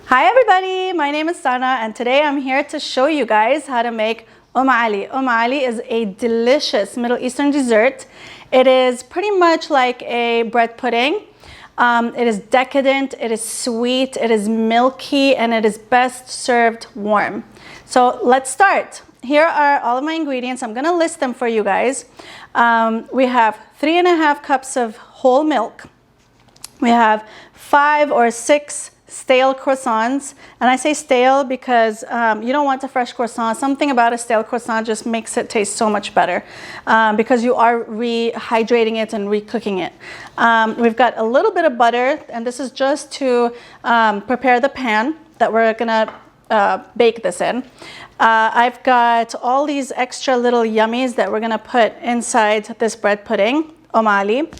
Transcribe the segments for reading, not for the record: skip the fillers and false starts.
Hi everybody, my name is Sana and today I'm here to show you guys how to make Ali. Ali is a delicious Middle Eastern dessert. It is pretty much like a bread pudding. It is decadent, it is sweet, it is milky, and it is best served warm. So let's start. Here are all of my ingredients. I'm gonna list them for you guys. We have 3.5 cups of whole milk. We have 5 or 6 stale croissants, and I say stale because you don't want a fresh croissant. Something about a stale croissant just makes it taste so much better because you are rehydrating it and recooking it. We've got a little bit of butter, and this is just to prepare the pan that we're gonna bake this in. I've got all these extra little yummies that we're gonna put inside this bread pudding, Ali.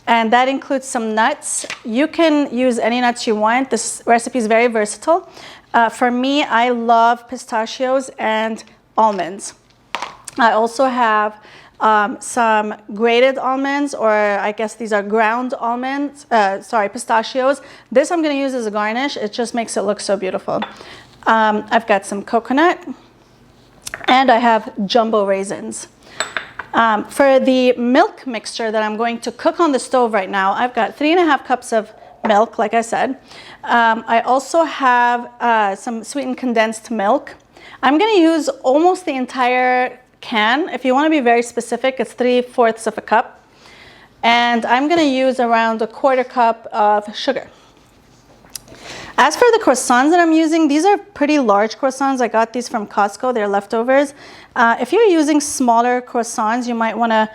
And that includes some nuts. You can use any nuts you want. This recipe is very versatile. For me, I love pistachios and almonds. I also have some grated almonds, or I guess these are ground almonds, pistachios. This I'm gonna use as a garnish. It just makes it look so beautiful. I've got some coconut, and I have jumbo raisins. For the milk mixture that I'm going to cook on the stove right now, I've got 3.5 cups of milk, like I said. I also have some sweetened condensed milk. I'm going to use almost the entire can. If you want to be very specific, it's 3/4 of a cup. And I'm going to use around 1/4 cup of sugar. As for the croissants that I'm using, these are pretty large croissants. I got these from Costco. They're leftovers. If you're using smaller croissants, you might want to,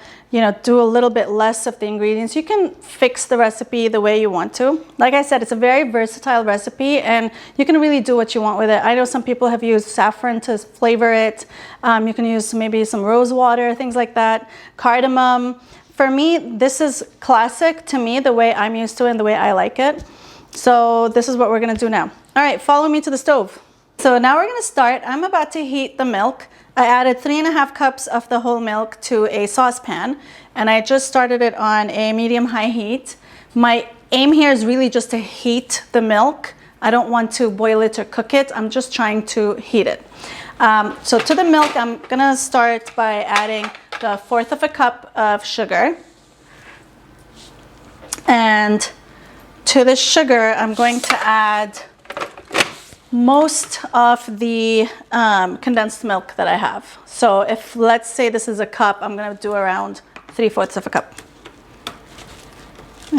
do a little bit less of the ingredients. You can fix the recipe the way you want to. Like I said, it's a very versatile recipe, and you can really do what you want with it. I know some people have used saffron to flavor it. You can use maybe some rose water, things like that. Cardamom. For me, this is classic to me, the way I'm used to it and the way I like it. So this is what we're gonna do now. All right, follow me to the stove. So now we're gonna start. I'm about to heat the milk. I added 3.5 cups of the whole milk to a saucepan, and I just started it on a medium-high heat. My aim here is really just to heat the milk. I don't want to boil it or cook it. I'm just trying to heat it. So to the milk, I'm gonna start by adding the 1/4 cup of sugar. And to the sugar, I'm going to add most of the condensed milk that I have. So if, let's say this is a cup, I'm gonna do around 3/4 cup.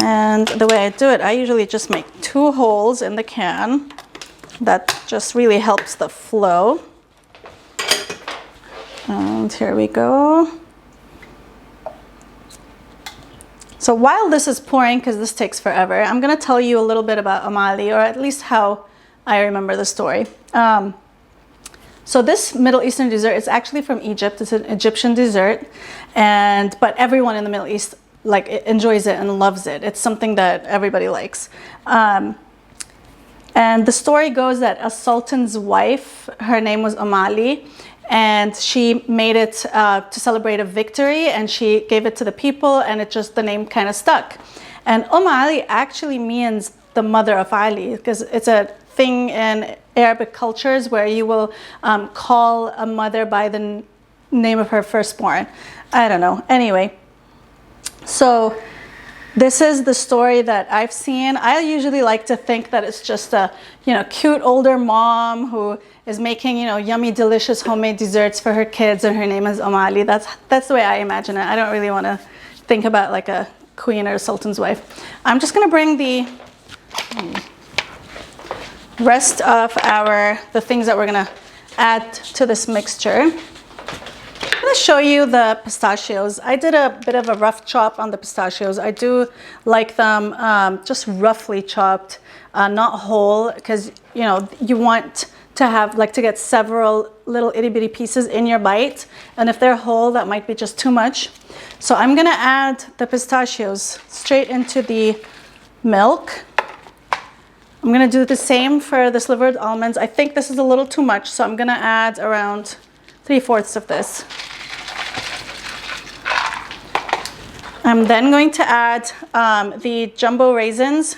And the way I do it, I usually just make 2 holes in the can. That just really helps the flow. And here we go. So while this is pouring, because this takes forever, I'm going to tell you a little bit about Ali, or at least how I remember the story. So this Middle Eastern dessert is actually from Egypt. It's an Egyptian dessert, but everyone in the Middle East enjoys it and loves it. It's something that everybody likes. And the story goes that a sultan's wife, her name was Ali, and she made it to celebrate a victory, and she gave it to the people, and the name kind of stuck. And Ali actually means the mother of Ali, because it's a thing in Arabic cultures where you will call a mother by the name of her firstborn. I don't know. Anyway, so this is the story that I've seen. I usually like to think that it's just a, cute older mom who is making, yummy, delicious homemade desserts for her kids, and her name is Ali. That's the way I imagine it. I don't really want to think about like a queen or a sultan's wife. I'm just going to bring the rest of the things that we're going to add to this mixture. I'm going to show you the pistachios. I did a bit of a rough chop on the pistachios. I do like them just roughly chopped, not whole, because you want to get several little itty bitty pieces in your bite, and if they're whole, that might be just too much. So I'm going to add the pistachios straight into the milk. I'm going to do the same for the slivered almonds. I think this is a little too much, so I'm going to add around 3/4 of this. I'm then going to add the jumbo raisins.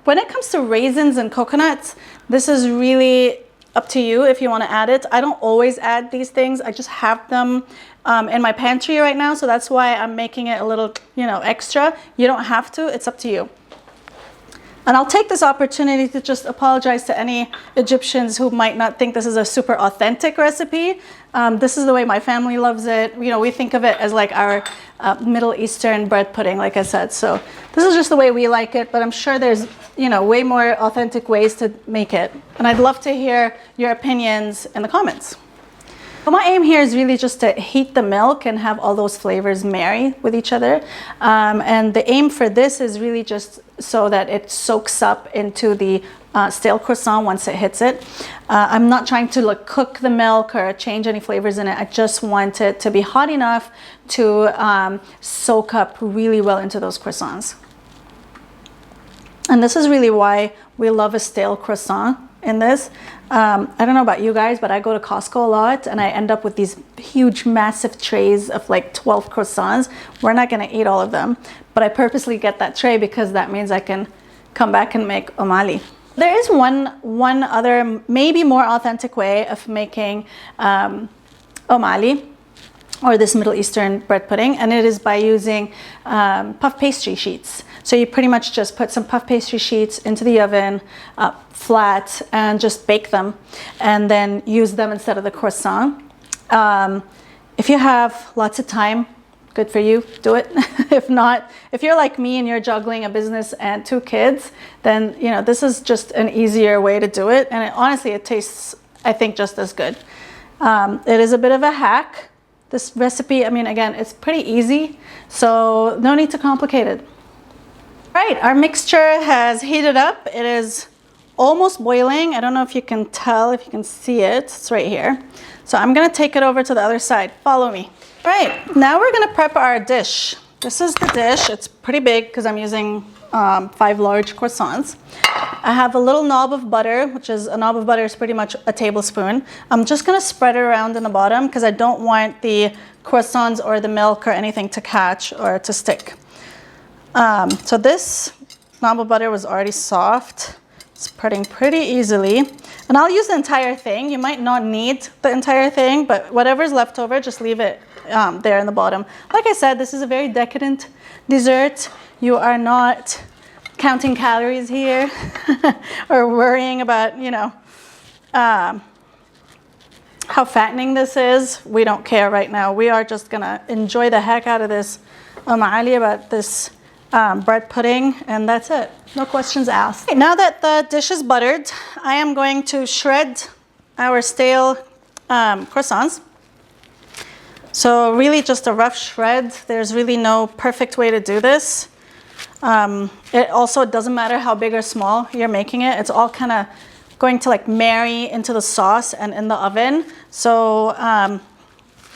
when it comes to raisins and coconuts, this is really up to you if you want to add it. I don't always add these things. I just have them in my pantry right now, so that's why I'm making it a little, you know, extra. You don't have to. It's up to you. And I'll take this opportunity to just apologize to any Egyptians who might not think this is a super authentic recipe. This is the way my family loves it. You know, we think of it as like our Middle Eastern bread pudding, like I said. So this is just the way we like it, but I'm sure there's, you know, way more authentic ways to make it. And I'd love to hear your opinions in the comments. So my aim here is really just to heat the milk and have all those flavors marry with each other. And the aim for this is really just so that it soaks up into the stale croissant once it hits it. I'm not trying to like cook the milk or change any flavors in it. I just want it to be hot enough to soak up really well into those croissants. And this is really why we love a stale croissant in this. I don't know about you guys, but I go to Costco a lot and I end up with these huge, massive trays of like 12 croissants. We're not gonna eat all of them, but I purposely get that tray because that means I can come back and make Umm Ali. There is one other, maybe more authentic way of making Umm Ali, or this Middle Eastern bread pudding, and it is by using puff pastry sheets. So you pretty much just put some puff pastry sheets into the oven, flat, and just bake them, and then use them instead of the croissant. If you have lots of time, good for you, do it. If not, if you're like me and you're juggling a business and 2 kids, then you know this is just an easier way to do it, and honestly it tastes, I think, just as good. It is a bit of a hack, this recipe. I mean, again, it's pretty easy, so no need to complicate it. Right, our mixture has heated up. It is almost boiling. I don't know if you can tell, if you can see it. It's right here. So I'm gonna take it over to the other side. Follow me. Right, now we're gonna prep our dish. This is the dish. It's pretty big because I'm using 5 large croissants. I have a little knob of butter, which is, a knob of butter is pretty much a tablespoon. I'm just gonna spread it around in the bottom because I don't want the croissants or the milk or anything to catch or to stick. So this knob of butter was already soft, spreading pretty easily. And I'll use the entire thing. You might not need the entire thing, but whatever's left over, just leave it there in the bottom. Like I said, this is a very decadent dessert. You are not counting calories here or worrying about, you know, how fattening this is. We don't care right now. We are just gonna enjoy the heck out of this Umm Ali, about this bread pudding, and that's it. No questions asked. Okay, now that the dish is buttered, I am going to shred our stale croissants. So really just a rough shred. There's really no perfect way to do this. It also doesn't matter how big or small you're making it. It's all kind of going to like marry into the sauce and in the oven. So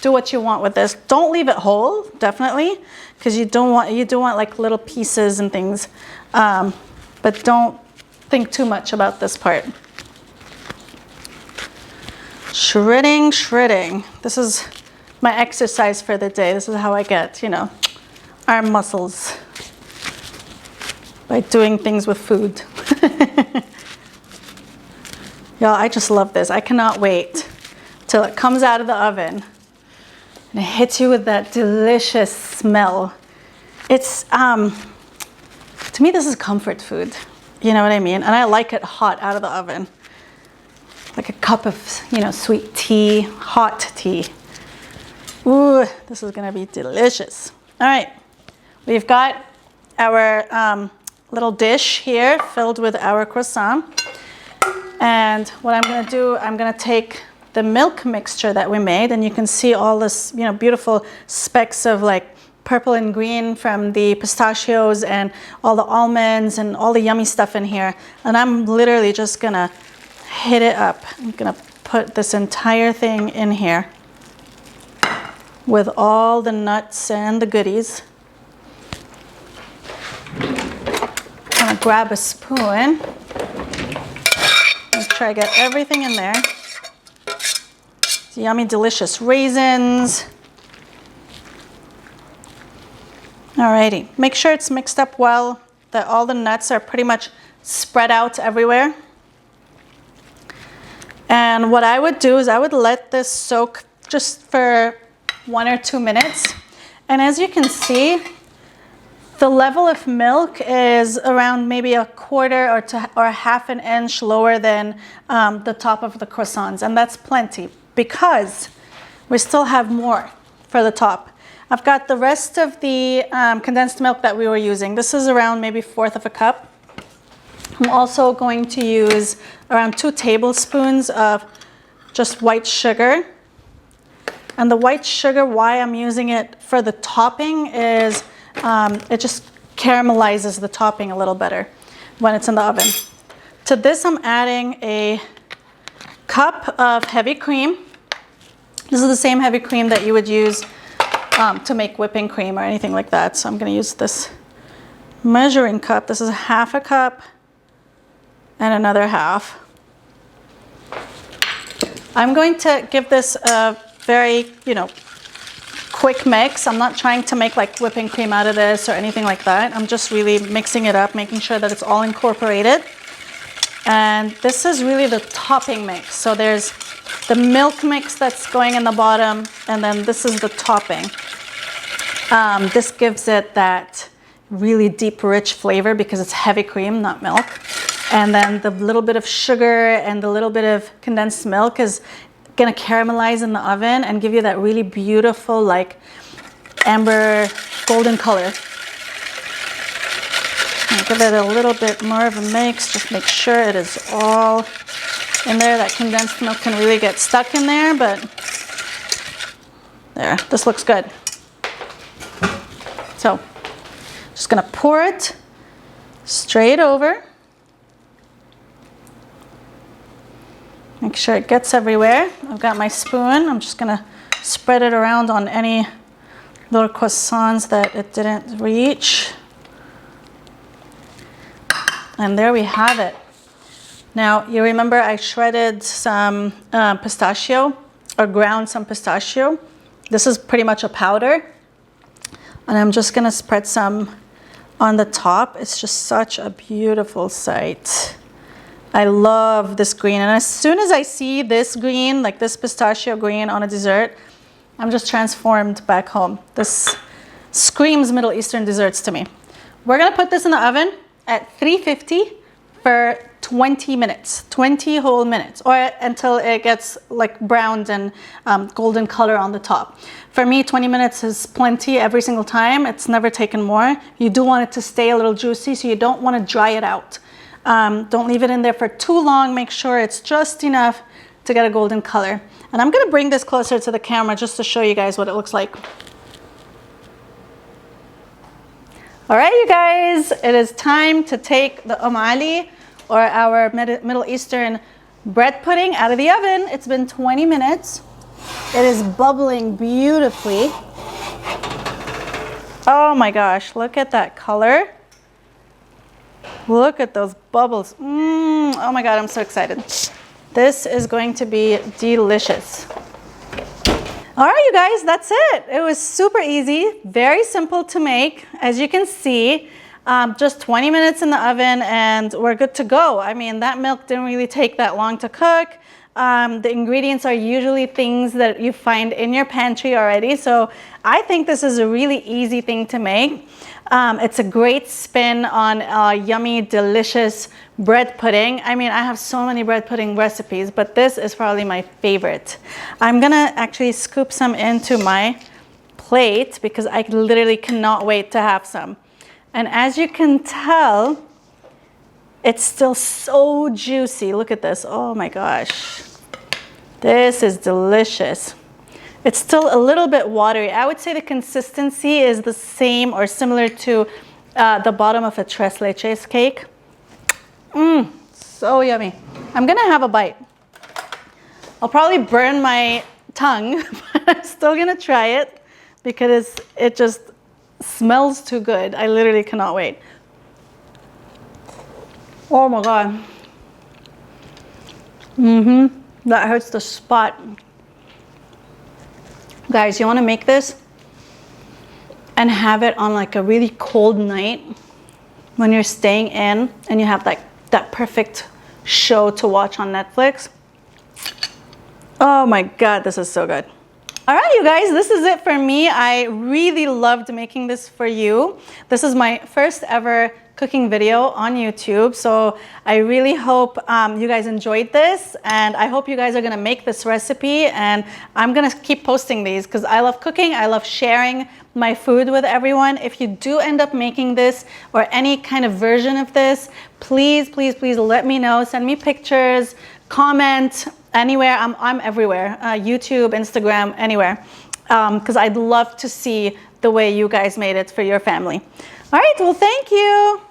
do what you want with this. Don't leave it whole, definitely, because you do want like little pieces and things, but don't think too much about this part. Shredding, shredding. This is my exercise for the day. This is how I get, you know, arm muscles, by doing things with food. Y'all, I just love this. I cannot wait till it comes out of the oven and it hits you with that delicious smell. It's, to me, this is comfort food. You know what I mean? And I like it hot out of the oven. Like a cup of, you know, sweet tea, hot tea. Ooh, this is gonna be delicious. All right, we've got our little dish here filled with our croissant. And what I'm gonna do, I'm gonna take the milk mixture that we made, and you can see all this, you know, beautiful specks of like purple and green from the pistachios and all the almonds and all the yummy stuff in here. And I'm literally just gonna hit it up. I'm gonna put this entire thing in here with all the nuts and the goodies. I'm gonna grab a spoon. Make sure I get everything in there. It's yummy, delicious raisins. Alrighty, make sure it's mixed up well, that all the nuts are pretty much spread out everywhere. And what I would do is I would let this soak just for 1 or 2 minutes. And as you can see, the level of milk is around maybe 1/4 or 1/2 an inch lower than the top of the croissants. And that's plenty because we still have more for the top. I've got the rest of the condensed milk that we were using. This is around maybe 1/4 of a cup. I'm also going to use around 2 tablespoons of just white sugar. And the white sugar, why I'm using it for the topping is it just caramelizes the topping a little better when it's in the oven. To this, I'm adding a cup of heavy cream. This is the same heavy cream that you would use to make whipping cream or anything like that. So I'm going to use this measuring cup. This is 1/2 a cup and another 1/2. I'm going to give this a very, quick mix. I'm not trying to make like whipping cream out of this or anything like that. I'm just really mixing it up, making sure that it's all incorporated. And this is really the topping mix. So there's the milk mix that's going in the bottom, and then this is the topping. This gives it that really deep, rich flavor because it's heavy cream, not milk. And then the little bit of sugar and the little bit of condensed milk is gonna caramelize in the oven and give you that really beautiful, like amber golden color. I'll give it a little bit more of a mix, just make sure it is all in there. That condensed milk can really get stuck in there, but there, this looks good. So, just gonna pour it straight over. Make sure it gets everywhere. I've got my spoon. I'm just gonna spread it around on any little croissants that it didn't reach. And there we have it. Now, you remember I shredded some pistachio or ground some pistachio. This is pretty much a powder. And I'm just gonna spread some on the top. It's just such a beautiful sight. I love this green. And as soon as I see this green, like this pistachio green on a dessert, I'm just transformed back home. This screams Middle Eastern desserts to me. We're gonna put this in the oven at 350 for 20 minutes, 20 whole minutes, or until it gets like browned and golden color on the top. For me, 20 minutes is plenty every single time. It's never taken more. You do want it to stay a little juicy, so you don't want to dry it out. Don't leave it in there for too long. Make sure it's just enough to get a golden color. And I'm gonna bring this closer to the camera just to show you guys what it looks like. All right, you guys, it is time to take the Ali or our Middle Eastern bread pudding out of the oven. It's been 20 minutes. It is bubbling beautifully. Oh my gosh, look at that color. Look at those bubbles. Oh my God, I'm so excited. This is going to be delicious. All right, you guys, that's it. It was super easy, very simple to make. As you can see, just 20 minutes in the oven and we're good to go. I mean, that milk didn't really take that long to cook. The ingredients are usually things that you find in your pantry already. So I think this is a really easy thing to make. It's a great spin on a yummy, delicious bread pudding. I mean, I have so many bread pudding recipes, but this is probably my favorite. I'm gonna actually scoop some into my plate because I literally cannot wait to have some. And as you can tell, it's still so juicy. Look at this. Oh my gosh. This is delicious. It's still a little bit watery. I would say the consistency is the same or similar to the bottom of a tres leches cake. So yummy. I'm gonna have a bite. I'll probably burn my tongue, but I'm still gonna try it because it just smells too good. I literally cannot wait. Oh my God. That hurts the spot. Guys, you want to make this and have it on like a really cold night when you're staying in and you have like that perfect show to watch on Netflix. Oh my God, this is so good. All right, you guys, this is it for me. I really loved making this for you. This is my first ever cooking video on YouTube. So I really hope you guys enjoyed this, and I hope you guys are gonna make this recipe, and I'm gonna keep posting these because I love cooking. I love sharing my food with everyone. If you do end up making this or any kind of version of this, please, please, please let me know. Send me pictures, comment, anywhere. I'm everywhere, YouTube, Instagram, anywhere, because I'd love to see the way you guys made it for your family. All right, well, thank you.